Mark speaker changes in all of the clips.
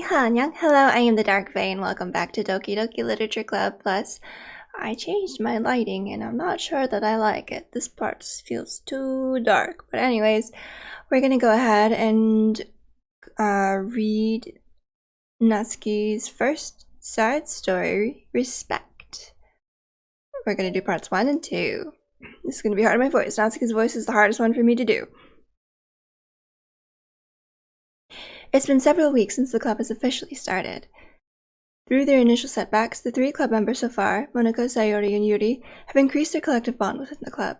Speaker 1: Hello, I am the Dark Fae and welcome back to Doki Doki Literature Club. Plus, I changed my lighting and I'm not sure that I like it. This part feels too dark. But anyways, we're gonna go ahead and read Natsuki's first side story, Respect. We're gonna do parts 1 and 2. This is gonna be hard on my voice. Natsuki's voice is the hardest one for me to do. It's been several weeks since the club has officially started. Through their initial setbacks, the 3 club members so far, Monika, Sayori, and Yuri, have increased their collective bond within the club.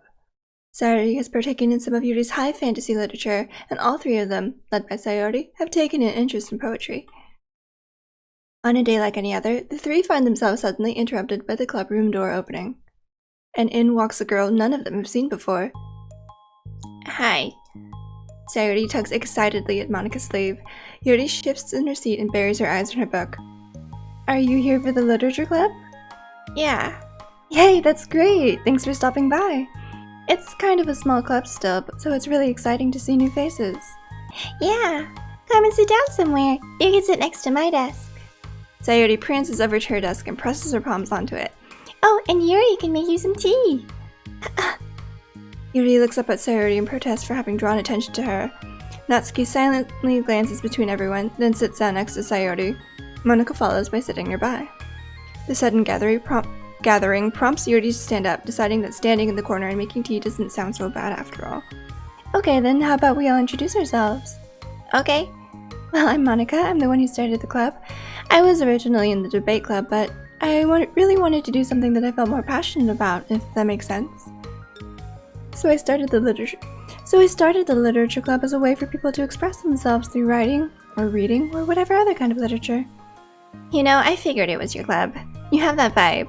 Speaker 1: Sayori has partaken in some of Yuri's high fantasy literature, and all 3 of them, led by Sayori, have taken an interest in poetry. On a day like any other, the 3 find themselves suddenly interrupted by the club room door opening. And in walks a girl none of them have seen before. Hi. Sayori tugs excitedly at Monika's sleeve. Yuri shifts in her seat and buries her eyes in her book. Are you here for the literature club? Yeah. Yay, that's great! Thanks for stopping by. It's kind of a small club still, so it's really exciting to see new faces.
Speaker 2: Yeah, come and sit down somewhere. You can sit next to my desk.
Speaker 1: Sayori prances over to her desk and presses her palms onto it.
Speaker 2: Oh, and Yuri can make you some tea.
Speaker 1: Yuri looks up at Sayori in protest for having drawn attention to her. Natsuki silently glances between everyone, then sits down next to Sayori. Monika follows by sitting nearby. The sudden gathering prompts Yuri to stand up, deciding that standing in the corner and making tea doesn't sound so bad after all. Okay then, how about we all introduce ourselves?
Speaker 2: Okay.
Speaker 1: Well, I'm Monika. I'm the one who started the club. I was originally in the debate club, but I really wanted to do something that I felt more passionate about, if that makes sense. So I started the literature club as a way for people to express themselves through writing, or reading, or whatever other kind of literature.
Speaker 2: You know, I figured it was your club. You have that vibe.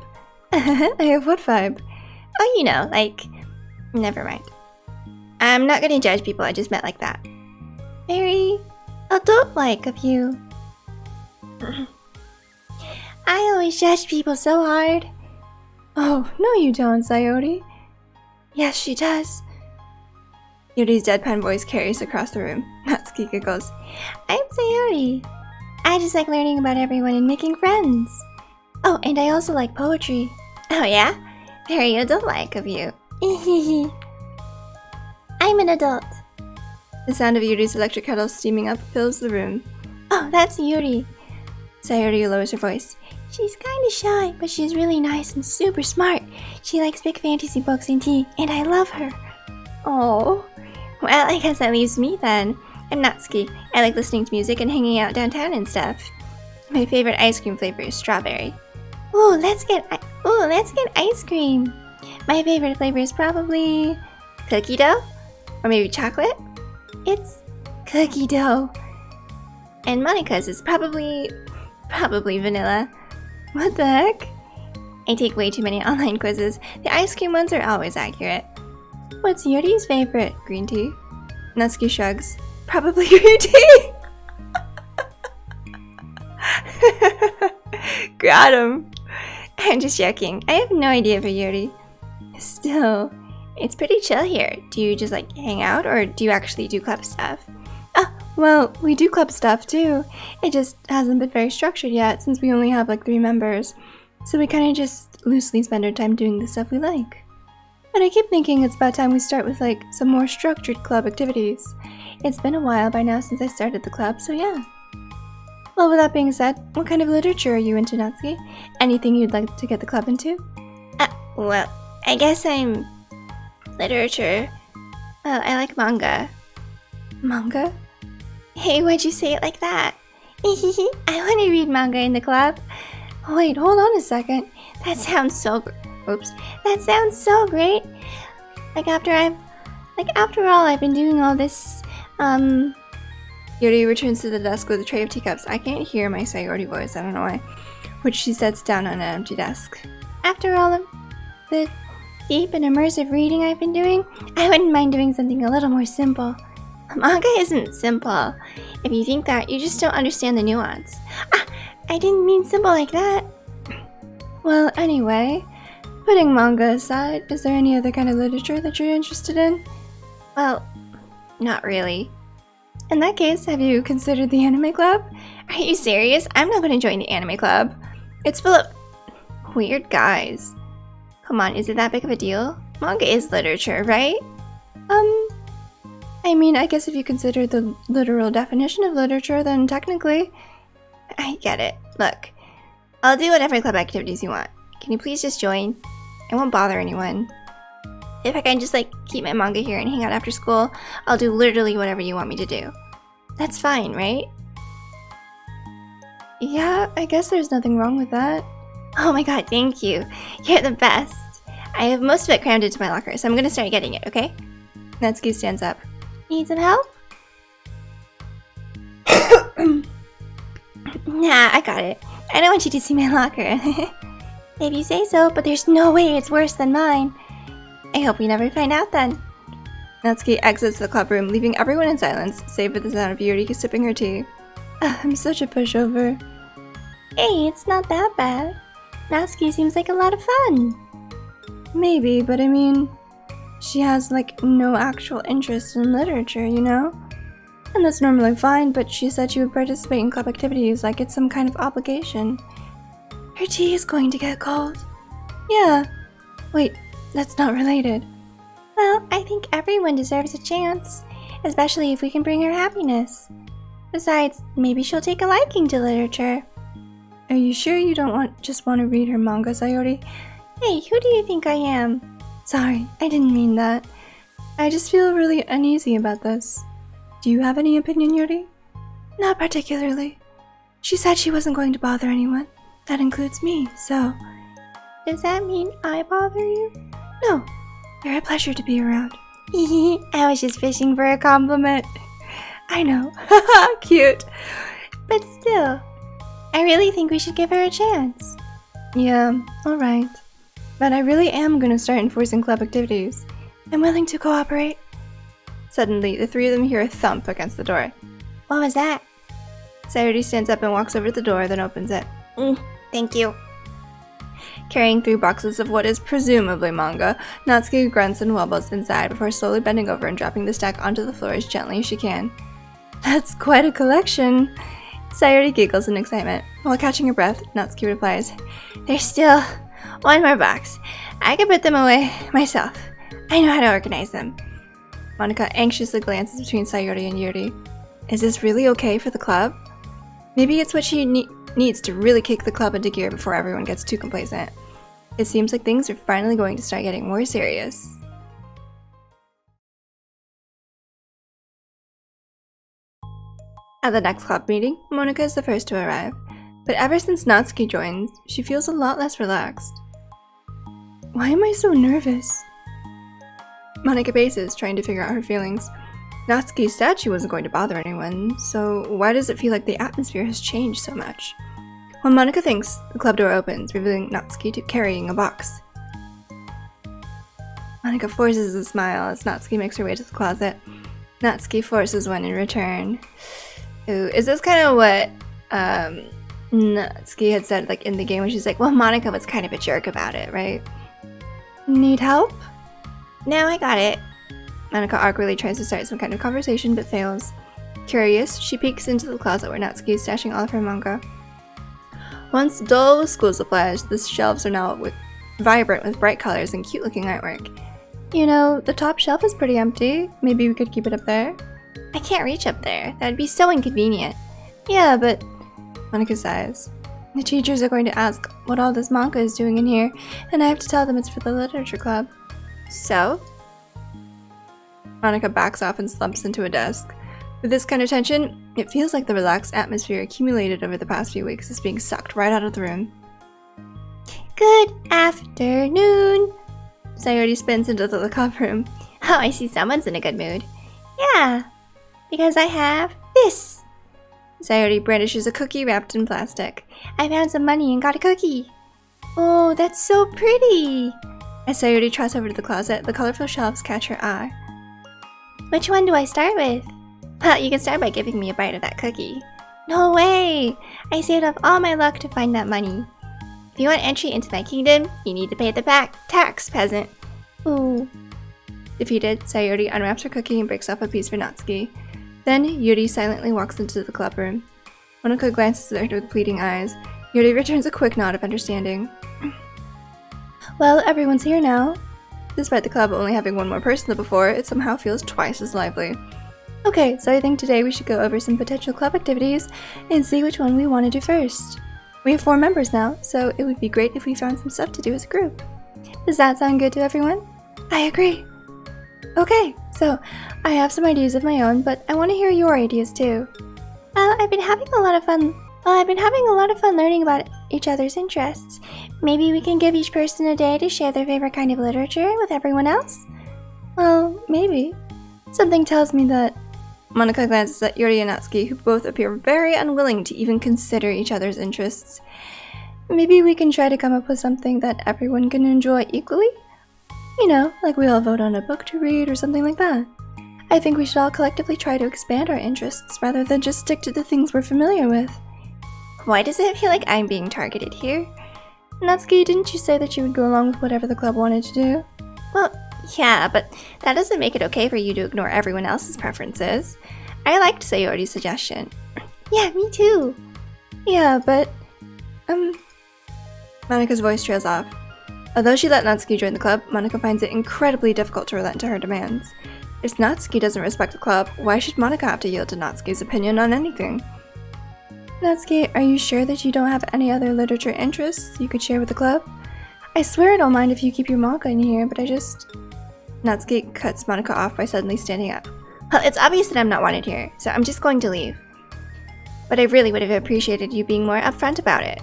Speaker 1: I have what vibe?
Speaker 2: Oh, you know, like... Never mind. I'm not gonna judge people I just met like that. Very adult-like of you. I always judge people so hard.
Speaker 1: Oh, no you don't, Sayori.
Speaker 2: Yes, she does.
Speaker 1: Yuri's deadpan voice carries across the room. Natsuki giggles.
Speaker 2: I'm Sayori. I just like learning about everyone and making friends. Oh, and I also like poetry.
Speaker 1: Oh yeah? Very adult-like of you.
Speaker 2: I'm an adult.
Speaker 1: The sound of Yuri's electric kettle steaming up fills the room.
Speaker 2: Oh, that's Yuri.
Speaker 1: Sayori lowers her voice.
Speaker 2: She's kinda shy, but she's really nice and super smart. She likes big fantasy books and tea, and I love her.
Speaker 1: Oh.
Speaker 2: Well, I guess that leaves me then. I'm Natsuki. I like listening to music and hanging out downtown and stuff.
Speaker 1: My favorite ice cream flavor is strawberry.
Speaker 2: Ooh, let's get ice cream. My favorite flavor is probably
Speaker 1: cookie dough? Or maybe chocolate?
Speaker 2: It's cookie dough.
Speaker 1: And Monika's is probably vanilla.
Speaker 2: What the heck?
Speaker 1: I take way too many online quizzes. The ice cream ones are always accurate.
Speaker 2: What's Yuri's favorite?
Speaker 1: Green tea? Natsuki shrugs. Probably green tea! Got him! I'm just joking. I have no idea for Yuri. Still, it's pretty chill here. Do you just like hang out or do you actually do club stuff?
Speaker 2: Well, we do club stuff too. It just hasn't been very structured yet since we only have like 3 members. So we kind of just loosely spend our time doing the stuff we like. But I keep thinking it's about time we start with like some more structured club activities. It's been a while by now since I started the club, so yeah. Well, with that being said, what kind of literature are you into, Natsuki? Anything you'd like to get the club into?
Speaker 1: Well, I guess I'm... literature. Well, I like manga.
Speaker 2: Manga?
Speaker 1: Hey, why'd you say it like that? I want to read manga in the club.
Speaker 2: Wait, hold on a second.
Speaker 1: That sounds so... That sounds so great. After all, I've been doing all this, Yuri returns to the desk with a tray of teacups. I can't hear my Sayori voice, I don't know why. Which she sets down on an empty desk.
Speaker 2: After all of the deep and immersive reading I've been doing, I wouldn't mind doing something a little more simple.
Speaker 1: Manga isn't simple. If you think that, you just don't understand the nuance.
Speaker 2: I didn't mean simple like that.
Speaker 1: Well, anyway, putting manga aside, is there any other kind of literature that you're interested in? Well, not really.
Speaker 2: In that case, have you considered the anime club? Are you serious? I'm not going to join the anime club. It's full of weird guys. Come on, is it that big of a deal? Manga is literature, right? I mean, I guess if you consider the literal definition of literature, then technically... I get it. Look, I'll do whatever club activities you want. Can you please just join? I won't bother anyone. If I can just, like, keep my manga here and hang out after school, I'll do literally whatever you want me to do. That's fine, right? Yeah, I guess there's nothing wrong with that. Oh my god, thank you. You're the best. I have most of it crammed into my locker, so I'm gonna start getting it, okay? Natsuki stands up. Need some help? Nah, I got it. I don't want you to see my locker. If you say so, but there's no way it's worse than mine. I hope we never find out then. Natsuki exits the club room, leaving everyone in silence, save for the sound of Yuri sipping her tea. I'm such a pushover. Hey, it's not that bad. Natsuki seems like a lot of fun. Maybe, but I mean, she has like no actual interest in literature, you know? And that's normally fine, but she said she would participate in club activities like it's some kind of obligation. Her tea is going to get cold. Yeah. Wait, that's not related. Well, I think everyone deserves a chance, especially if we can bring her happiness. Besides, maybe she'll take a liking to literature. Are you sure you don't just want to read her manga, Sayori? Hey, who do you think I am? Sorry, I didn't mean that. I just feel really uneasy about this. Do you have any opinion, Yuri? Not particularly. She said she wasn't going to bother anyone. That includes me, so... Does that mean I bother you? No. You're a pleasure to be around. I was just fishing for a compliment. I know. Haha, cute. But still, I really think we should give her a chance. Yeah, alright. But I really am gonna start enforcing club activities. I'm willing to cooperate. Suddenly, the three of them hear a thump against the door. What was that? Sayori stands up and walks over to the door, then opens it. Thank you. Carrying 3 boxes of what is presumably manga, Natsuki grunts and wobbles inside before slowly bending over and dropping the stack onto the floor as gently as she can. That's quite a collection. Sayori giggles in excitement. While catching her breath, Natsuki replies, There's still one more box. I can put them away myself. I know how to organize them. Monika anxiously glances between Sayori and Yuri. Is this really okay for the club? Maybe it's what she needs to really kick the club into gear before everyone gets too complacent. It seems like things are finally going to start getting more serious. At the next club meeting, Monika is the first to arrive, but ever since Natsuki joined, she feels a lot less relaxed. Why am I so nervous? Monika paces, trying to figure out her feelings. Natsuki said she wasn't going to bother anyone, so why does it feel like the atmosphere has changed so much? While Monika thinks, the club door opens, revealing Natsuki carrying a box. Monika forces a smile as Natsuki makes her way to the closet. Natsuki forces one in return. Ooh, is this kind of what Natsuki had said like in the game when she's like, well, Monika was kind of a jerk about it, right? Need help? No, I got it. Monika awkwardly tries to start some kind of conversation but fails. Curious, she peeks into the closet where Natsuki is stashing all of her manga. Once dull with school supplies, the shelves are now vibrant with bright colors and cute-looking artwork. You know, the top shelf is pretty empty. Maybe we could keep it up there? I can't reach up there. That'd be so inconvenient. Yeah, but... Monika sighs. The teachers are going to ask what all this manga is doing in here, and I have to tell them it's for the literature club. So? Monika backs off and slumps into a desk. With this kind of tension, it feels like the relaxed atmosphere accumulated over the past few weeks is being sucked right out of the room. Good afternoon! Sayori spins into the club room. Oh, I see someone's in a good mood. Yeah, because I have this. Sayori brandishes a cookie wrapped in plastic. I found some money and got a cookie. Oh, that's so pretty! As Sayori trots over to the closet, the colorful shelves catch her eye. Which one do I start with? Well, you can start by giving me a bite of that cookie. No way! I saved up all my luck to find that money. If you want entry into my kingdom, you need to pay the tax, peasant. Ooh. Defeated, Sayori unwraps her cookie and breaks off a piece for Natsuki.
Speaker 1: Then Yuri silently walks into the club room. Monika glances at her with pleading eyes. Yuri returns a quick nod of understanding.
Speaker 2: Well, everyone's here now.
Speaker 1: Despite the club only having one more person than before, it somehow feels twice as lively.
Speaker 2: Okay, so I think today we should go over some potential club activities and see which one we want to do first. We have 4 members now, so it would be great if we found some stuff to do as a group. Does that sound good to everyone?
Speaker 1: I agree.
Speaker 2: Okay, so I have some ideas of my own, but I want to hear your ideas too. I've been having a lot of fun learning about each other's interests. Maybe we can give each person a day to share their favorite kind of literature with everyone else?
Speaker 1: Well, maybe.
Speaker 2: Something tells me that...
Speaker 1: Monika glances at Yuri and Natsuki, who both appear very unwilling to even consider each other's interests.
Speaker 2: Maybe we can try to come up with something that everyone can enjoy equally? You know, like we all vote on a book to read or something like that. I think we should all collectively try to expand our interests rather than just stick to the things we're familiar with.
Speaker 1: Why does it feel like I'm being targeted here?
Speaker 2: Natsuki, didn't you say that you would go along with whatever the club wanted to do?
Speaker 1: Well, yeah, but that doesn't make it okay for you to ignore everyone else's preferences. I liked Sayori's suggestion.
Speaker 2: Yeah, me too. Yeah, but...
Speaker 1: Monika's voice trails off. Although she let Natsuki join the club, Monika finds it incredibly difficult to relent to her demands. If Natsuki doesn't respect the club, why should Monika have to yield to Natsuki's opinion on anything?
Speaker 2: Natsuki, are you sure that you don't have any other literature interests you could share with the club? I swear I don't mind if you keep your manga in here, but I just...
Speaker 1: Natsuki cuts Monika off by suddenly standing up. Well, it's obvious that I'm not wanted here, so I'm just going to leave. But I really would have appreciated you being more upfront about it.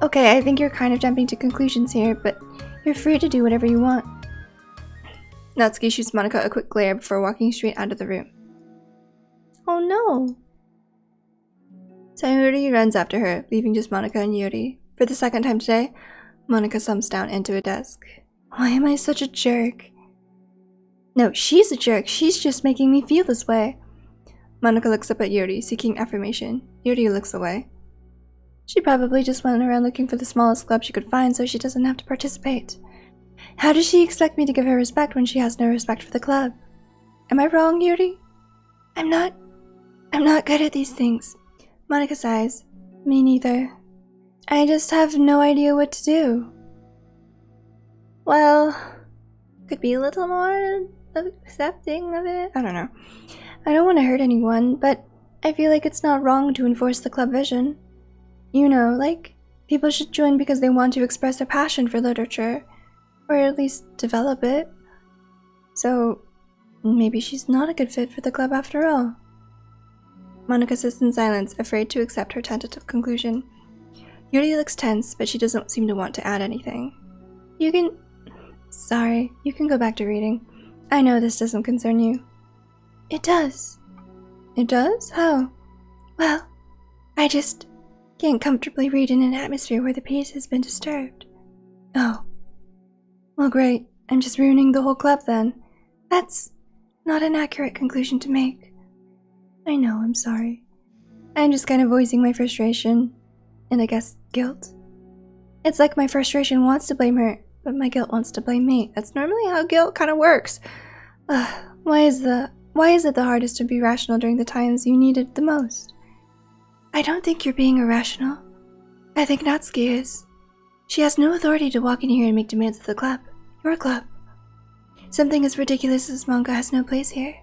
Speaker 2: Okay, I think you're kind of jumping to conclusions here, but you're free to do whatever you want.
Speaker 1: Natsuki shoots Monika a quick glare before walking straight out of the room.
Speaker 2: Oh no.
Speaker 1: Sayori runs after her, leaving just Monika and Yuri. For the second time today, Monika slumps down into a desk.
Speaker 2: Why am I such a jerk? No, she's a jerk. She's just making me feel this way.
Speaker 1: Monika looks up at Yuri, seeking affirmation. Yuri looks away.
Speaker 2: She probably just went around looking for the smallest club she could find so she doesn't have to participate. How does she expect me to give her respect when she has no respect for the club? Am I wrong, Yuri? I'm not good at these things.
Speaker 1: Monika sighs.
Speaker 2: Me neither. I just have no idea what to do.
Speaker 1: Well, could be a little more accepting of it. I don't know.
Speaker 2: I don't want to hurt anyone, but I feel like it's not wrong to enforce the club vision. You know, like, people should join because they want to express their passion for literature, or at least develop it. So, maybe she's not a good fit for the club after all.
Speaker 1: Monika sits in silence, afraid to accept her tentative conclusion. Yuri looks tense, but she doesn't seem to want to add anything.
Speaker 2: Sorry, you can go back to reading. I know this doesn't concern you.
Speaker 1: It does.
Speaker 2: It does? How?
Speaker 1: Well, I just can't comfortably read in an atmosphere where the peace has been disturbed.
Speaker 2: Oh. Well, great. I'm just ruining the whole club then.
Speaker 1: That's not an accurate conclusion to make.
Speaker 2: I know, I'm sorry. I'm just kind of voicing my frustration. And I guess guilt. It's like my frustration wants to blame her, but my guilt wants to blame me.
Speaker 1: That's normally how guilt kind of works.
Speaker 2: Why is it the hardest to be rational during the times you need it the most?
Speaker 1: I don't think you're being irrational. I think Natsuki is. She has no authority to walk in here and make demands of the club. Your club. Something as ridiculous as manga has no place here.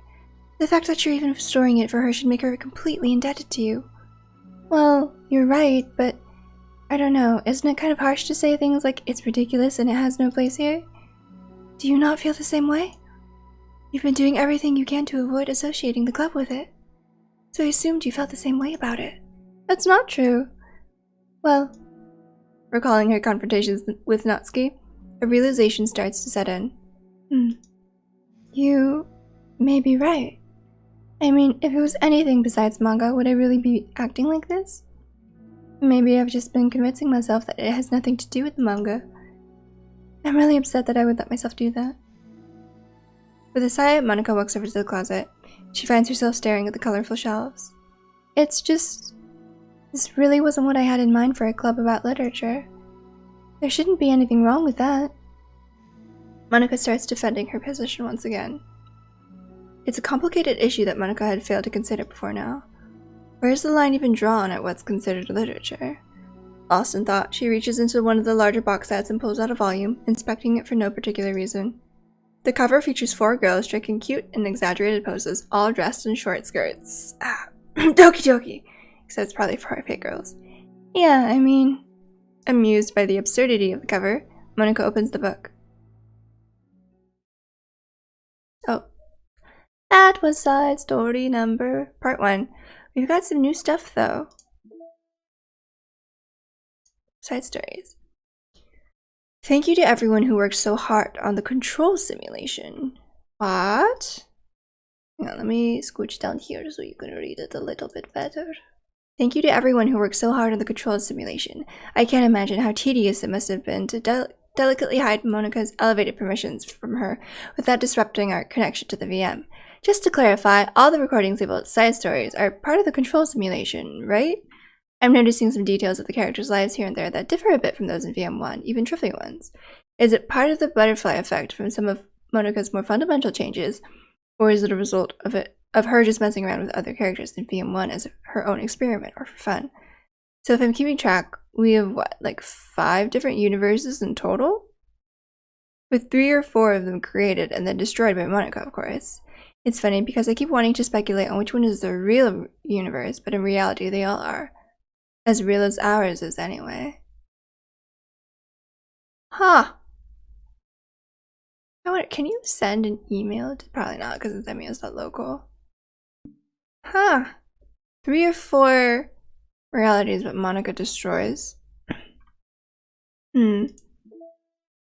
Speaker 1: The fact that you're even storing it for her should make her completely indebted to you.
Speaker 2: Well, you're right, but I don't know. Isn't it kind of harsh to say things like it's ridiculous and it has no place here?
Speaker 1: Do you not feel the same way? You've been doing everything you can to avoid associating the club with it. So I assumed you felt the same way about it.
Speaker 2: That's not true. Well,
Speaker 1: recalling her confrontations with Natsuki, a realization starts to set in.
Speaker 2: You may be right. I mean, if it was anything besides manga, would I really be acting like this? Maybe I've just been convincing myself that it has nothing to do with the manga. I'm really upset that I would let myself do that.
Speaker 1: With a sigh, Monika walks over to the closet. She finds herself staring at the colorful shelves.
Speaker 2: It's just... this really wasn't what I had in mind for a club about literature. There shouldn't be anything wrong with that.
Speaker 1: Monika starts defending her position once again. It's a complicated issue that Monica had failed to consider before now. Where is the line even drawn at what's considered literature? Lost in thought, she reaches into one of the larger box sets and pulls out a volume, inspecting it for no particular reason. The cover features 4 girls striking cute and exaggerated poses, all dressed in short skirts. Doki Doki! Except it's probably for fake girls. Yeah, I mean... Amused by the absurdity of the cover, Monica opens the book. Oh. That was side story number... Part 1. We've got some new stuff, though. Side stories. Thank you to everyone who worked so hard on the control simulation. What? Hang on, let me scooch down here so you can read it a little bit better. Thank you to everyone who worked so hard on the control simulation. I can't imagine how tedious it must have been to delicately hide Monica's elevated permissions from her without disrupting our connection to the VM. Just to clarify, all the recordings labeled side stories are part of the control simulation, right? I'm noticing some details of the characters' lives here and there that differ a bit from those in VM1, even trifling ones. Is it part of the butterfly effect from some of Monica's more fundamental changes, or is it a result of her just messing around with other characters in VM1 as her own experiment or for fun? So if I'm keeping track, we have what, like 5 different universes in total? With 3 or 4 of them created and then destroyed by Monica, of course. It's funny because I keep wanting to speculate on which one is the real universe, but in reality they all are. As real as ours is anyway. Huh. Can you send an email? Probably not, because it's emails.local. Huh. 3 or 4 realities but Monica destroys.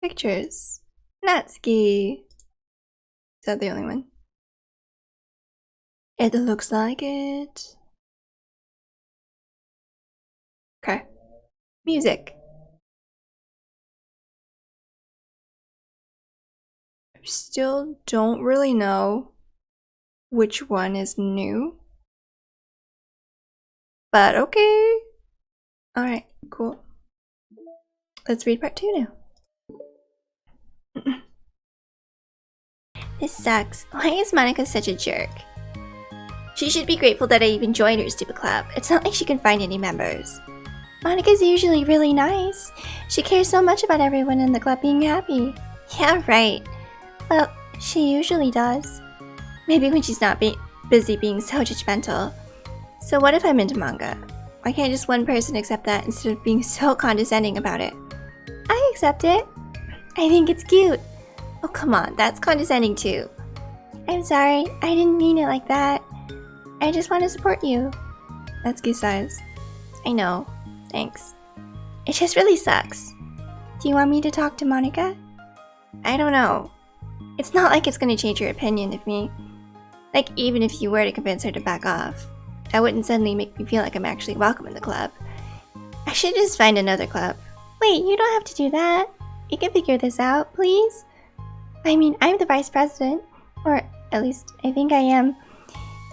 Speaker 1: Pictures. Natsuki. Is that the only one? It looks like it. Okay. Music. Still don't really know which one is new. But okay. Alright, cool. Let's read part 2 now. This sucks. Why is Monica such a jerk? She should be grateful that I even joined her stupid club. It's not like she can find any members. Monica's usually really nice. She cares so much about everyone in the club being happy. Yeah, right. Well, she usually does. Maybe when she's not busy being so judgmental. So what if I'm into manga? Why can't just one person accept that instead of being so condescending about it? I accept it. I think it's cute. Oh, come on, that's condescending too. I'm sorry, I didn't mean it like that. I just want to support you. Natsuki sighs. I know. Thanks. It just really sucks. Do you want me to talk to Monica? I don't know. It's not like it's going to change your opinion of me. Like, even if you were to convince her to back off, that wouldn't suddenly make me feel like I'm actually welcome in the club. I should just find another club. Wait, you don't have to do that. You can figure this out, please. I mean, I'm the vice president. Or, at least, I think I am.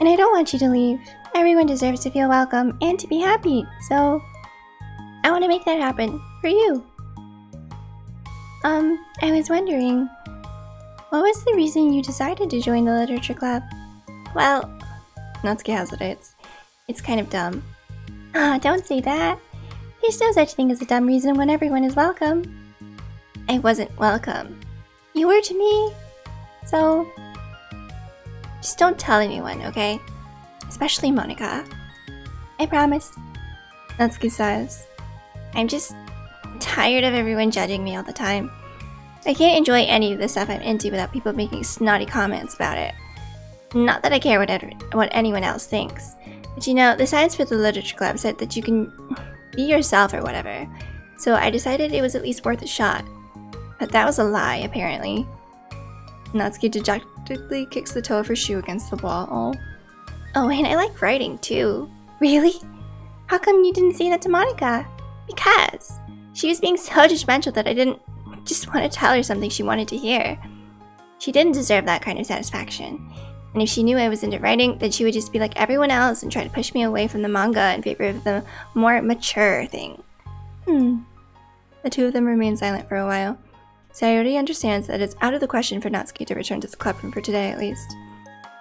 Speaker 1: And I don't want you to leave. Everyone deserves to feel welcome and to be happy, so... I want to make that happen. For you. I was wondering... What was the reason you decided to join the literature club? Well... Natsuki hesitates. It's kind of dumb. Ah, don't say that. There's no such thing as a dumb reason when everyone is welcome. I wasn't welcome. You were to me. So... Just don't tell anyone, okay? Especially Monica. I promise. Natsuki sighs. I'm just tired of everyone judging me all the time. I can't enjoy any of the stuff I'm into without people making snotty comments about it. Not that I care what anyone else thinks. But you know, the signs for the literature club said that you can be yourself or whatever. So I decided it was at least worth a shot. But that was a lie, apparently. Natsuki dejectedly kicks the toe of her shoe against the wall. Oh, and I like writing, too. Really? How come you didn't say that to Monica? Because she was being so judgmental that I didn't just want to tell her something she wanted to hear. She didn't deserve that kind of satisfaction. And if she knew I was into writing, then she would just be like everyone else and try to push me away from the manga in favor of the more mature thing. The two of them remain silent for a while. Sayori understands that it's out of the question for Natsuki to return to the club room for today, at least.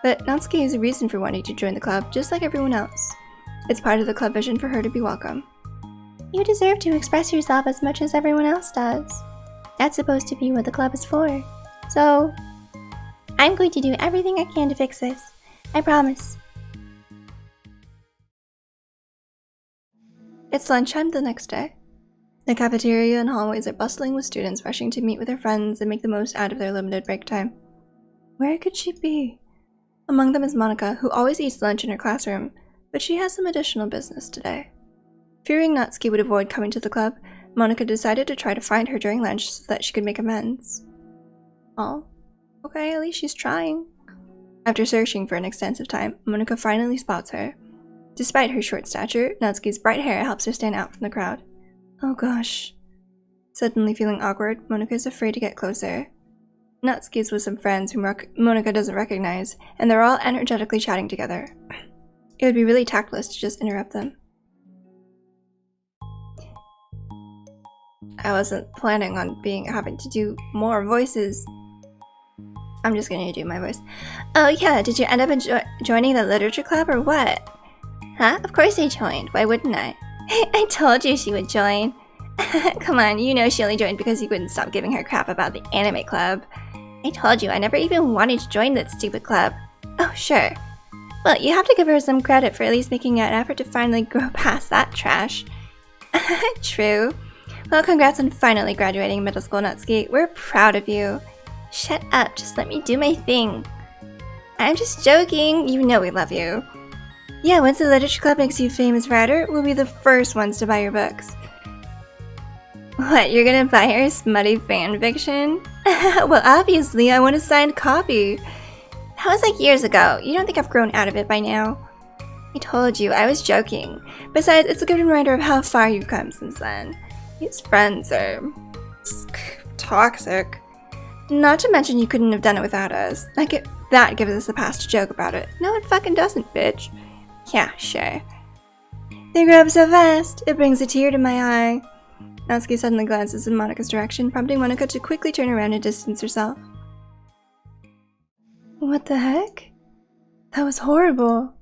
Speaker 1: But Natsuki has a reason for wanting to join the club, just like everyone else. It's part of the club vision for her to be welcome.
Speaker 2: You deserve to express yourself as much as everyone else does. That's supposed to be what the club is for. So, I'm going to do everything I can to fix this. I promise.
Speaker 1: It's lunchtime the next day. The cafeteria and hallways are bustling with students rushing to meet with their friends and make the most out of their limited break time. Where could she be? Among them is Monika, who always eats lunch in her classroom, but she has some additional business today. Fearing Natsuki would avoid coming to the club, Monika decided to try to find her during lunch so that she could make amends. Oh, okay, at least she's trying. After searching for an extensive time, Monika finally spots her. Despite her short stature, Natsuki's bright hair helps her stand out from the crowd. Oh gosh. Suddenly feeling awkward, Monika is afraid to get closer. Natsuki's with some friends whom Monika doesn't recognize, and they're all energetically chatting together. It would be really tactless to just interrupt them. I wasn't planning on having to do more voices. I'm just gonna do my voice. Oh yeah, did you end up joining the literature club or what? Huh? Of course I joined. Why wouldn't I? I told you she would join. Come on, you know she only joined because you wouldn't stop giving her crap about the anime club. I told you I never even wanted to join that stupid club. Oh, sure. Well, you have to give her some credit for at least making an effort to finally grow past that trash. True. Well, congrats on finally graduating middle school, Natsuki. We're proud of you. Shut up, just let me do my thing. I'm just joking, you know we love you. Yeah, once the literature club makes you a famous writer, we'll be the first ones to buy your books. What, you're gonna buy her smutty fan fiction? Well, obviously, I want a signed copy. That was like years ago. You don't think I've grown out of it by now? I told you, I was joking. Besides, it's a good reminder of how far you've come since then. These friends are toxic. Not to mention you couldn't have done it without us. That gives us a pass to joke about it. No, it fucking doesn't, bitch. Yeah, sure. They grow up so fast, it brings a tear to my eye. Natsuki suddenly glances in Monika's direction, prompting Monika to quickly turn around and distance herself. What the heck? That was horrible.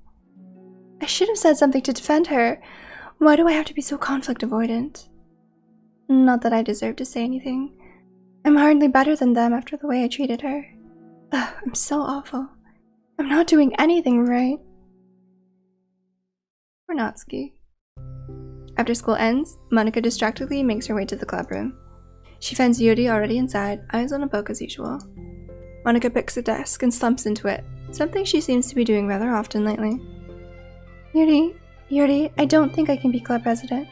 Speaker 1: I should have said something to defend her. Why do I have to be so conflict avoidant? Not that I deserve to say anything. I'm hardly better than them after the way I treated her. Ugh, I'm so awful. I'm not doing anything right. Poor Natsuki. After school ends, Monika distractedly makes her way to the club room. She finds Yuri already inside, eyes on a book as usual. Monika picks a desk and slumps into it, something she seems to be doing rather often lately. Yuri, I don't think I can be club president.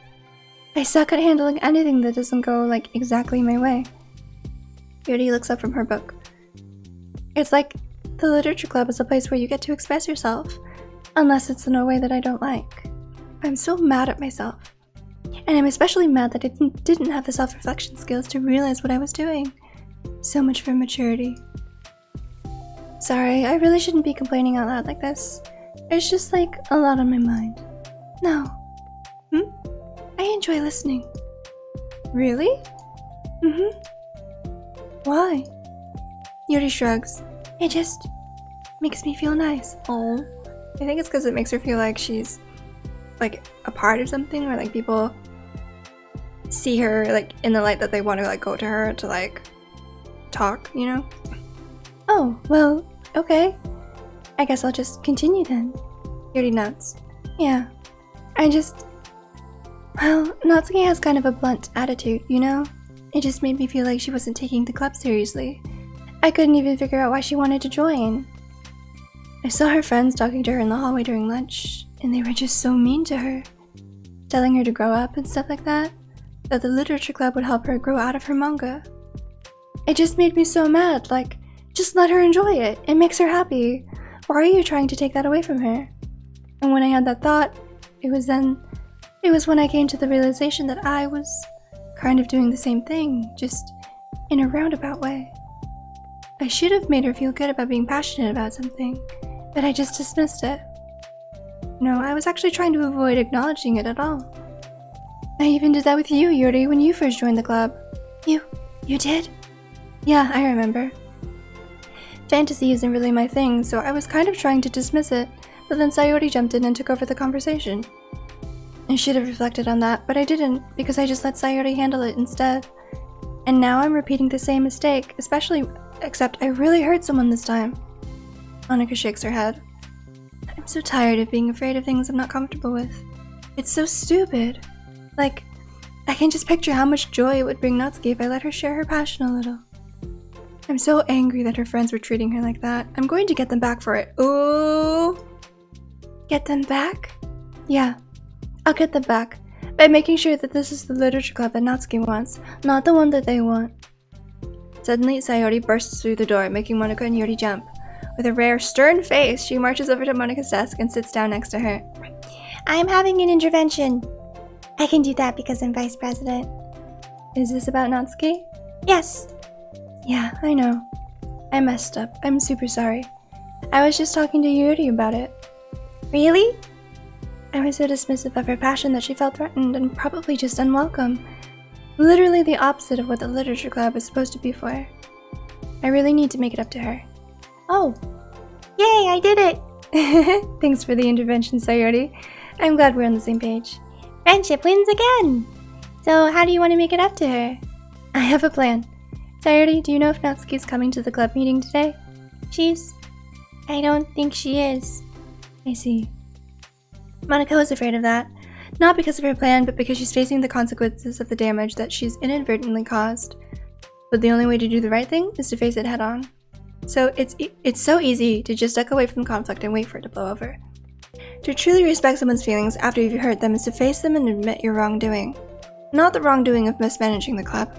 Speaker 1: I suck at handling anything that doesn't go, exactly my way. Yuri looks up from her book. It's like the literature club is a place where you get to express yourself, unless it's in a way that I don't like. I'm so mad at myself. And I'm especially mad that I didn't have the self-reflection skills to realize what I was doing. So much for maturity. Sorry, I really shouldn't be complaining out loud like this. There's just a lot on my mind. No. I enjoy listening. Really? Why? Yuri shrugs. It just makes me feel nice. Oh. I think it's because it makes her feel like she's a part of something, or people see her in the light that they want to go to her to talk, you know? Oh, well, okay. I guess I'll just continue then. Yuri nods. Yeah. Well, Natsuki has kind of a blunt attitude, you know? It just made me feel like she wasn't taking the club seriously. I couldn't even figure out why she wanted to join. I saw her friends talking to her in the hallway during lunch, and they were just so mean to her. Telling her to grow up and stuff like that. That the literature club would help her grow out of her manga. It just made me so mad, just let her enjoy it. It makes her happy. Why are you trying to take that away from her? And when I had that thought, it was when I came to the realization that I was kind of doing the same thing, just in a roundabout way. I should have made her feel good about being passionate about something, but I just dismissed it. No, I was actually trying to avoid acknowledging it at all. I even did that with you, Yuri, when you first joined the club. You did? Yeah, I remember.
Speaker 2: Fantasy isn't really my thing, so I was kind of trying to dismiss it, but then Sayori jumped in and took over the conversation. I should have reflected on that, but I didn't, because I just let Sayori handle it instead. And now I'm repeating the same mistake, except I really hurt someone this time. Monika shakes her head. I'm so tired of being afraid of things I'm not comfortable with. It's so stupid. Like, I can just picture how much joy it would bring Natsuki if I let her share her passion a little. I'm so angry that her friends were treating her like that. I'm going to get them back for it. Ooh! Get them back? Yeah, I'll get them back. By making sure that this is the literature club that Natsuki wants, not the one that they want. Suddenly, Sayori bursts through the door, making Monika and Yuri jump. With a rare, stern face, she marches over to Monika's desk and sits down next to her. I'm having an intervention. I can do that because I'm vice president. Is this about Natsuki? Yes. Yeah, I know. I messed up. I'm super sorry. I was just talking to Yuri about it. Really? I was so dismissive of her passion that she felt threatened and probably just unwelcome. Literally the opposite of what the literature club is supposed to be for. I really need to make it up to her. Oh. Yay, I did it! Thanks for the intervention, Sayori. I'm glad we're on the same page. Friendship wins again! So how do you want to make it up to her? I have a plan. Sayori, do you know if Natsuki's coming to the club meeting today? I don't think she is. I see. Monika was afraid of that, not because of her plan, but because she's facing the consequences of the damage that she's inadvertently caused. But the only way to do the right thing is to face it head on. So it's so easy to just duck away from conflict and wait for it to blow over. To truly respect someone's feelings after you've hurt them is to face them and admit your wrongdoing. Not the wrongdoing of mismanaging the club,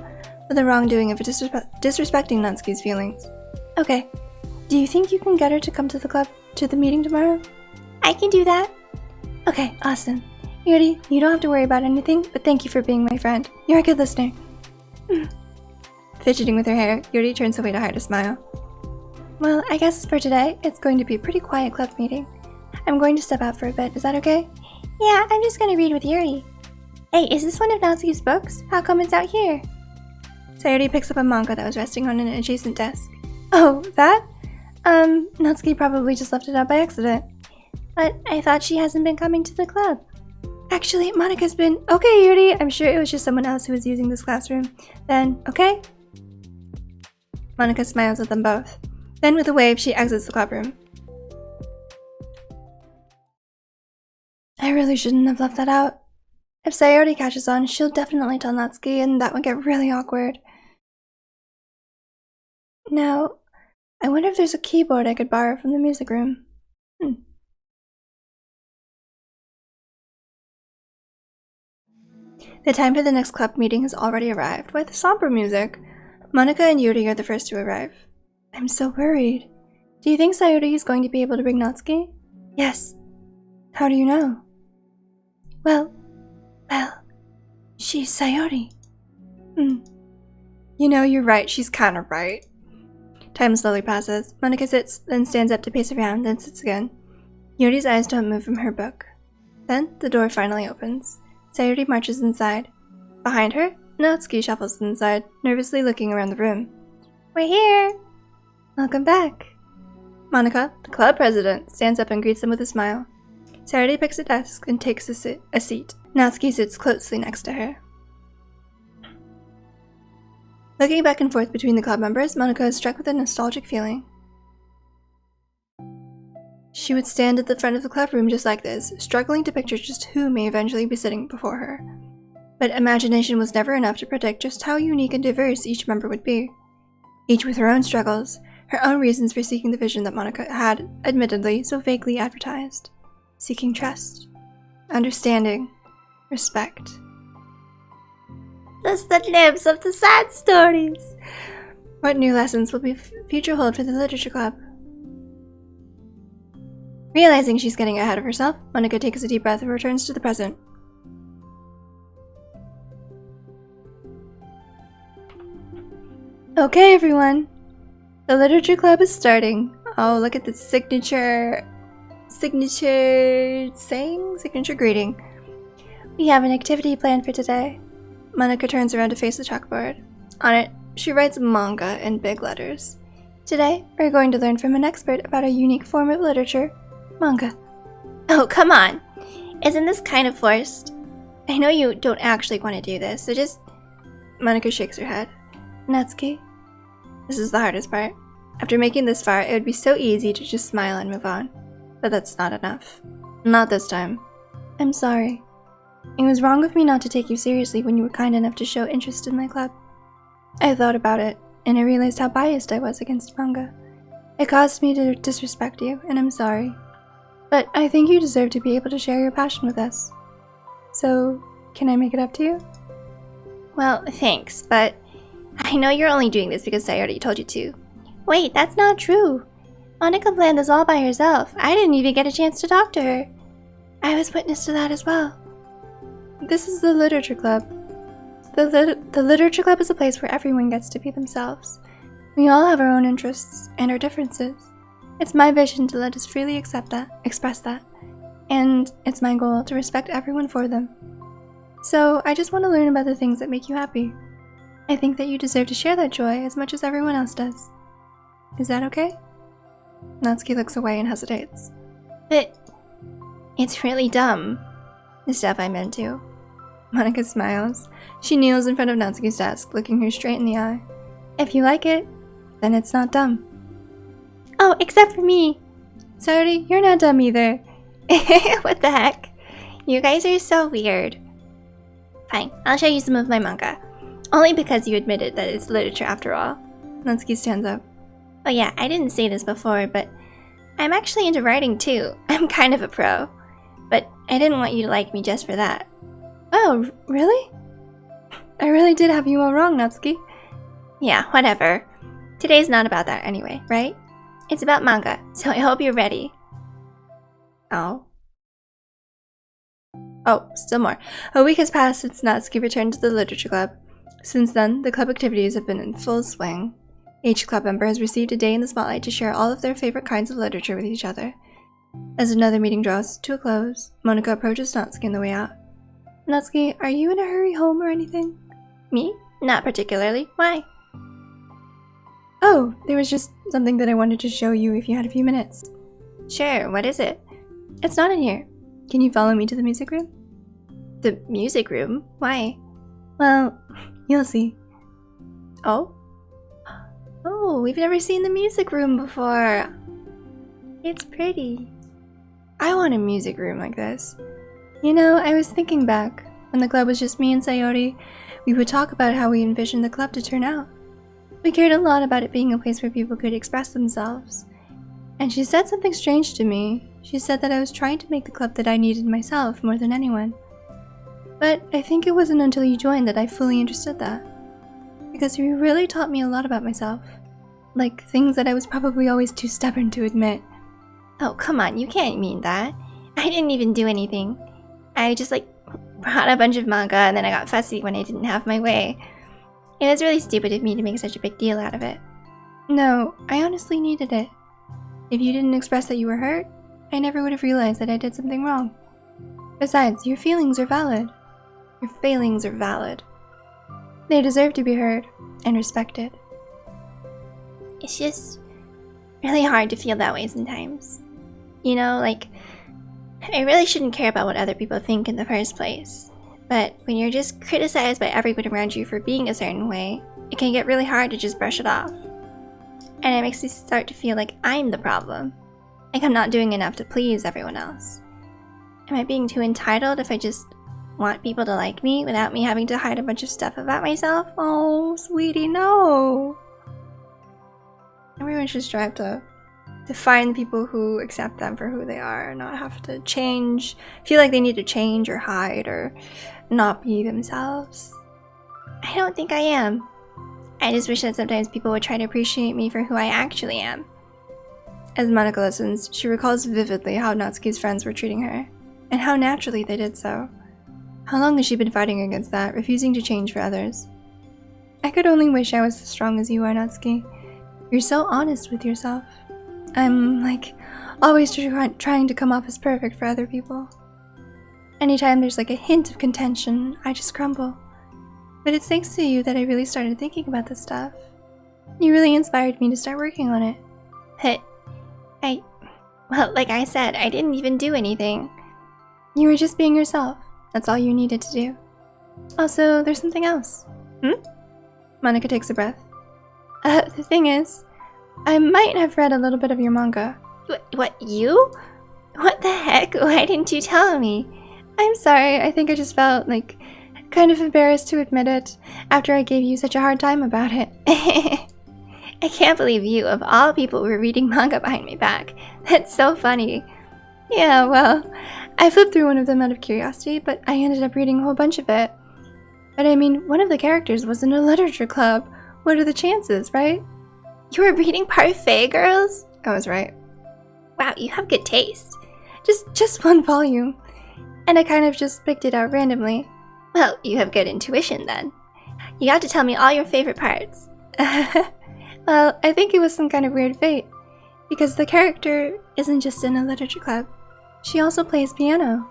Speaker 2: but the wrongdoing of disrespecting Natsuki's feelings. Okay, do you think you can get her to come to the meeting tomorrow? I can do that. Okay, awesome. Yuri, you don't have to worry about anything, but thank you for being my friend. You're a good listener. Fidgeting with her hair, Yuri turns away to hide a smile. Well, I guess for today, it's going to be a pretty quiet club meeting. I'm going to step out for a bit, is that okay? Yeah, I'm just going to read with Yuri. Hey, is this one of Natsuki's books? How come it's out here? Sayori picks up a manga that was resting on an adjacent desk. Oh, that? Natsuki probably just left it out by accident. But I thought she hasn't been coming to the club. Actually, Monika's been... Okay, Yuri, I'm sure it was just someone else who was using this classroom. Then, okay? Monika smiles at them both. Then with a wave, she exits the clubroom. I really shouldn't have left that out. If Sayori catches on, she'll definitely tell Natsuki, and that would get really awkward. Now, I wonder if there's a keyboard I could borrow from the music room. The time for the next club meeting has already arrived. Why the somber music? Monika and Yuri are the first to arrive. I'm so worried. Do you think Sayori is going to be able to bring Natsuki? Yes. How do you know? Well, she's Sayori. You know, you're right. She's kind of right. Time slowly passes. Monika sits, then stands up to pace around, then sits again. Yuri's eyes don't move from her book. Then, the door finally opens. Sayori marches inside. Behind her, Natsuki shuffles inside, nervously looking around the room. We're here! Welcome back. Monika, the club president, stands up and greets them with a smile. Sayori picks a desk and takes a seat. Natsuki sits closely next to her. Looking back and forth between the club members, Monika is struck with a nostalgic feeling. She would stand at the front of the clubroom just like this, struggling to picture just who may eventually be sitting before her. But imagination was never enough to predict just how unique and diverse each member would be. Each with her own struggles, her own reasons for seeking the vision that Monika had, admittedly, so vaguely advertised. Seeking trust, understanding, respect. Just the glimpse of the sad stories. What new lessons will be future hold for the literature club? Realizing she's getting ahead of herself, Monika takes a deep breath and returns to the present. Okay, everyone. The literature club is starting. Oh, look at the signature greeting. We have an activity planned for today. Monika turns around to face the chalkboard. On it, she writes manga in big letters. Today, we're going to learn from an expert about a unique form of literature, manga.
Speaker 1: Oh, come on! Isn't this kind of forced? I know you don't actually want to do this, so just... Monica shakes her head.
Speaker 2: Natsuki?
Speaker 1: This is the hardest part. After making this far, it would be so easy to just smile and move on. But that's not enough. Not this time.
Speaker 2: I'm sorry. It was wrong of me not to take you seriously when you were kind enough to show interest in my club. I thought about it, and I realized how biased I was against manga. It caused me to disrespect you, and I'm sorry. But I think you deserve to be able to share your passion with us. So, can I make it up to you?
Speaker 1: Well, thanks, but I know you're only doing this because I already told you to.
Speaker 2: Wait, that's not true. Monica planned this all by herself. I didn't even get a chance to talk to her. I was witness to that as well. This is the literature club. The literature club is a place where everyone gets to be themselves. We all have our own interests and our differences. It's my vision to let us freely express that. And it's my goal to respect everyone for them. So I just want to learn about the things that make you happy. I think that you deserve to share that joy as much as everyone else does. Is that okay?
Speaker 1: Natsuki looks away and hesitates. But it's really dumb. The stuff I meant to.
Speaker 2: Monica smiles. She kneels in front of Natsuki's desk, looking her straight in the eye. If you like it, then it's not dumb.
Speaker 1: Oh, except for me.
Speaker 2: Sorry, you're not dumb either.
Speaker 1: What the heck? You guys are so weird. Fine, I'll show you some of my manga. Only because you admitted that it's literature after all.
Speaker 2: Natsuki stands up.
Speaker 1: Oh yeah, I didn't say this before, but I'm actually into writing too. I'm kind of a pro. But I didn't want you to like me just for that.
Speaker 2: Oh, really? I really did have you all wrong, Natsuki.
Speaker 1: Yeah, whatever. Today's not about that anyway, right? It's about manga, so I hope you're ready. Oh, still more. A week has passed since Natsuki returned to the literature club. Since then, the club activities have been in full swing. Each club member has received a day in the spotlight to share all of their favorite kinds of literature with each other. As another meeting draws to a close, Monica approaches Natsuki on the way out.
Speaker 2: Natsuki, are you in a hurry home or anything?
Speaker 1: Me? Not particularly. Why?
Speaker 2: Oh, there was just something that I wanted to show you if you had a few minutes.
Speaker 1: Sure, what is it?
Speaker 2: It's not in here. Can you follow me to the music room?
Speaker 1: The music room? Why?
Speaker 2: Well, you'll see.
Speaker 1: Oh? Oh, we've never seen the music room before. It's pretty.
Speaker 2: I want a music room like this. You know, I was thinking back, when the club was just me and Sayori, we would talk about how we envisioned the club to turn out. We cared a lot about it being a place where people could express themselves. And she said something strange to me. She said that I was trying to make the club that I needed myself more than anyone. But I think it wasn't until you joined that I fully understood that. Because you really taught me a lot about myself. Like, things that I was probably always too stubborn to admit.
Speaker 1: Oh, come on, you can't mean that. I didn't even do anything. I just, brought a bunch of manga and then I got fussy when I didn't have my way. It was really stupid of me to make such a big deal out of it.
Speaker 2: No, I honestly needed it. If you didn't express that you were hurt, I never would have realized that I did something wrong. Besides, your feelings are valid. Your failings are valid. They deserve to be heard and respected.
Speaker 1: It's just really hard to feel that way sometimes. You know, I really shouldn't care about what other people think in the first place. But when you're just criticized by everyone around you for being a certain way, it can get really hard to just brush it off. And it makes me start to feel like I'm the problem. Like I'm not doing enough to please everyone else. Am I being too entitled if I just want people to like me without me having to hide a bunch of stuff about myself? Oh, sweetie, no. Everyone should strive to find people who accept them for who they are and not have to feel like they need to change or hide or not be themselves. I don't think I am. I just wish that sometimes people would try to appreciate me for who I actually am. As Monica listens, she recalls vividly how Natsuki's friends were treating her, and how naturally they did so. How long has she been fighting against that, refusing to change for others? I could only wish I was as strong as you are, Natsuki. You're so honest with yourself. I'm, always trying to come off as perfect for other people. Anytime there's a hint of contention, I just crumble. But it's thanks to you that I really started thinking about this stuff.
Speaker 2: You really inspired me to start working on it.
Speaker 1: Well, like I said, I didn't even do anything.
Speaker 2: You were just being yourself. That's all you needed to do. Also, there's something else. Monica takes a breath. The thing is, I might have read a little bit of your manga.
Speaker 1: What, you? What the heck? Why didn't you tell me?
Speaker 2: I'm sorry, I think I just felt, like, kind of embarrassed to admit it after I gave you such a hard time about it.
Speaker 1: I can't believe you, of all people, were reading manga behind my back. That's so funny.
Speaker 2: Yeah, well, I flipped through one of them out of curiosity, but I ended up reading a whole bunch of it. But I mean, one of the characters was in a literature club. What are the chances, right?
Speaker 1: You were reading Parfait Girls?
Speaker 2: I was right.
Speaker 1: Wow, you have good taste.
Speaker 2: Just one volume. And I kind of just picked it out randomly.
Speaker 1: Well, you have good intuition then. You got to tell me all your favorite parts.
Speaker 2: Well, I think it was some kind of weird fate. Because the character isn't just in a literature club. She also plays piano.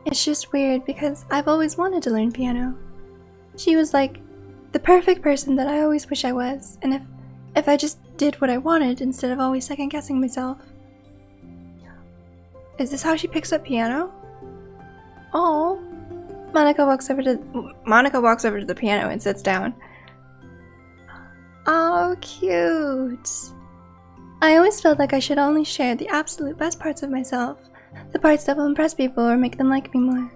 Speaker 2: It's just weird because I've always wanted to learn piano. She was like the perfect person that I always wish I was, and if I just did what I wanted instead of always second guessing myself. Is this how she picks up piano? Oh. Monica walks over to the piano and sits down. Oh, cute. I always felt like I should only share the absolute best parts of myself, the parts that will impress people or make them like me more.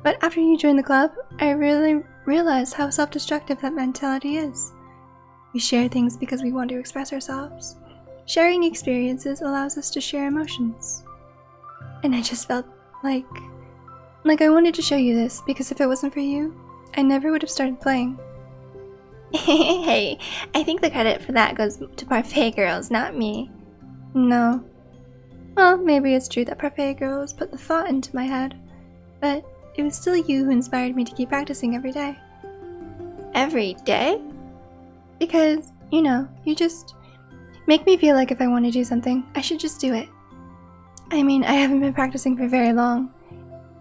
Speaker 2: But after you joined the club, I really realized how self-destructive that mentality is. We share things because we want to express ourselves. Sharing experiences allows us to share emotions. And I just felt like I wanted to show you this, because if it wasn't for you, I never would have started playing.
Speaker 1: Hey, I think the credit for that goes to Parfait Girls, not me.
Speaker 2: No. Well, maybe it's true that Parfait Girls put the thought into my head, but it was still you who inspired me to keep practicing every day.
Speaker 1: Every day?
Speaker 2: Because, you know, you just make me feel like if I want to do something, I should just do it. I mean, I haven't been practicing for very long,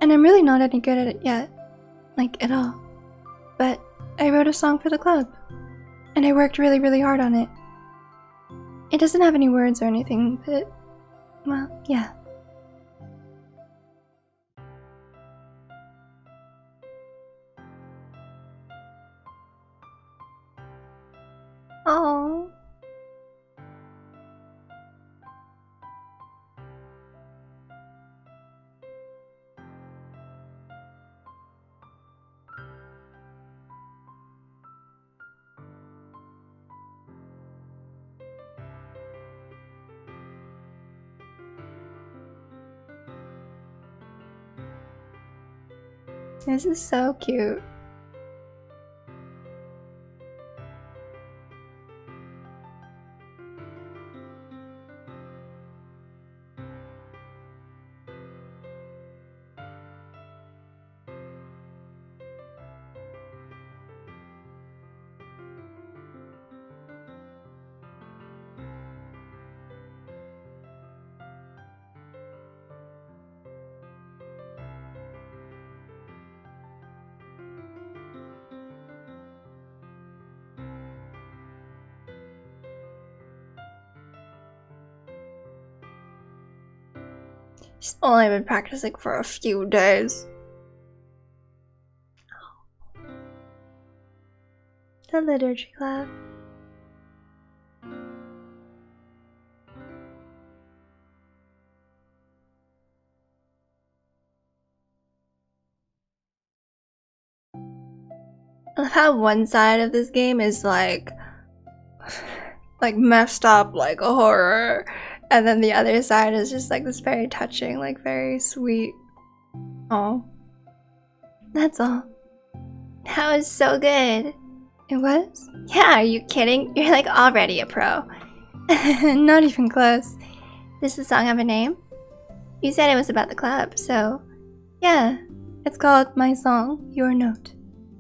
Speaker 2: and I'm really not any good at it yet. Like, at all. But I wrote a song for the club, and I worked really, really hard on it. It doesn't have any words or anything, but, well, yeah. Oh. This is so cute. She's only been practicing for a few days. The literature club. I love how one side of this game is like messed up, like a horror, and then the other side is just like this very touching, like very sweet. Oh, that's all.
Speaker 1: That was so good.
Speaker 2: It was?
Speaker 1: Yeah, are you kidding? You're like already a pro.
Speaker 2: Not even close.
Speaker 1: Does the song have a name? You said it was about the club, so...
Speaker 2: Yeah, it's called My Song, Your Note.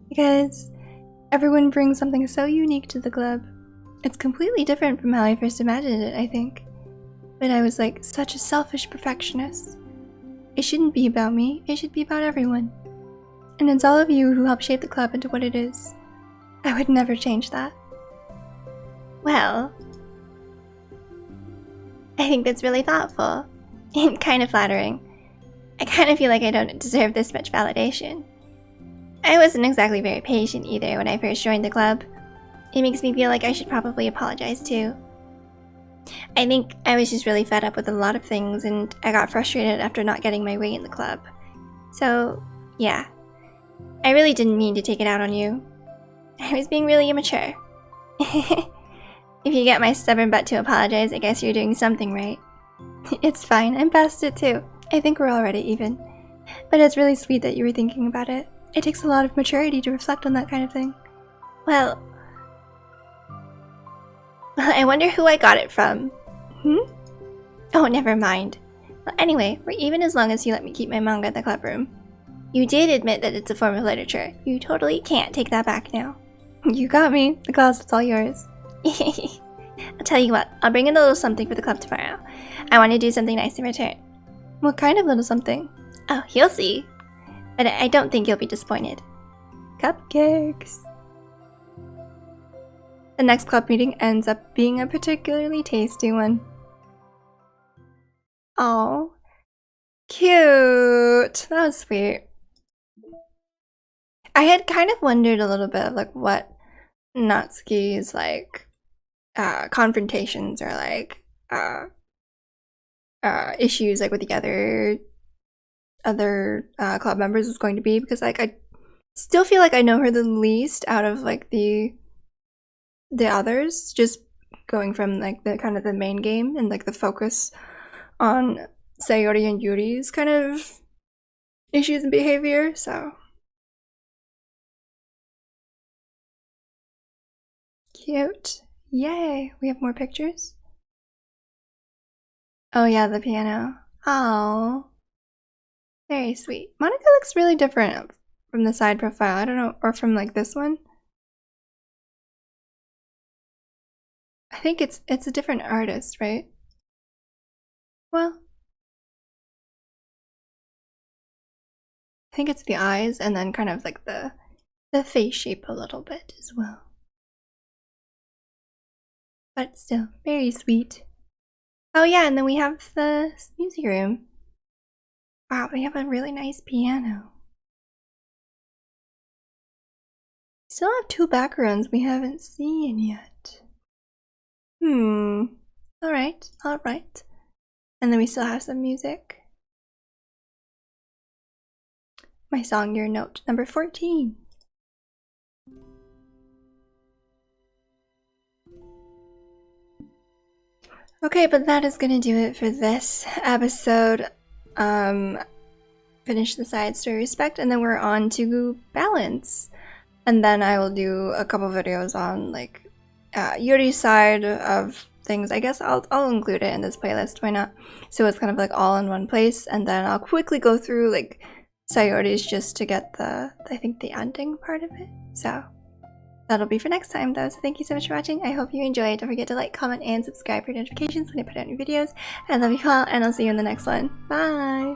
Speaker 2: Because everyone brings something so unique to the club. It's completely different from how I first imagined it, I think. But I was like such a selfish perfectionist. It shouldn't be about me, it should be about everyone. And it's all of you who helped shape the club into what it is. I would never change that. Well, I think that's really thoughtful and kind of flattering. I kind of feel like I don't deserve this much validation. I wasn't exactly very patient either when I first joined the club. It makes me feel like I should probably apologize too. I think I was just really fed up with a lot of things and I got frustrated after not getting my way in the club. So, yeah. I really didn't mean to take it out on you. I was being really immature. If you get my stubborn butt to apologize, I guess you're doing something right. It's fine, I'm past it too. I think we're already even. But it's really sweet that you were thinking about it. It takes a lot of maturity to reflect on that kind of thing. Well, I wonder who I got it from. Oh, never mind. Well, anyway, we're even as long as you let me keep my manga in the club room. You did admit that it's a form of literature. You totally can't take that back now. You got me. The closet's all yours. I'll tell you what, I'll bring in a little something for the club tomorrow. I want to do something nice in return. What kind of little something? Oh, you'll see. But I don't think you'll be disappointed. Cupcakes. The next club meeting ends up being a particularly tasty one. Oh, cute. That was sweet. I had kind of wondered a little bit of like what Natsuki's like confrontations or like issues like with the other club members was going to be, because like I still feel like I know her the least out of like the others, just going from like the kind of the main game and like the focus on Sayori and Yuri's kind of issues and behavior. So cute. Yay, we have more pictures. Oh yeah, the piano. Oh, very sweet. Monica looks really different from the side profile. I don't know, or from like this one. I think it's a different artist, right? Well, I think it's the eyes and then kind of like the face shape a little bit as well. But still, very sweet. Oh yeah, and then we have the music room. Wow, they have a really nice piano. Still have two backgrounds we haven't seen yet. Alright, alright. And then we still have some music. My song, your note, number 14. Okay, but that is gonna do it for this episode. Finish the side story respect, and then we're on to balance. And then I will do a couple videos on like Yuri's side of things. I guess I'll include it in this playlist, why not? So it's kind of like all in one place, and then I'll quickly go through like Sayori's just to get I think the ending part of it. So that'll be for next time though, so thank you so much for watching. I hope you enjoyed. Don't forget to like, comment, and subscribe for notifications when I put out new videos. I love you all, and I'll see you in the next one. Bye!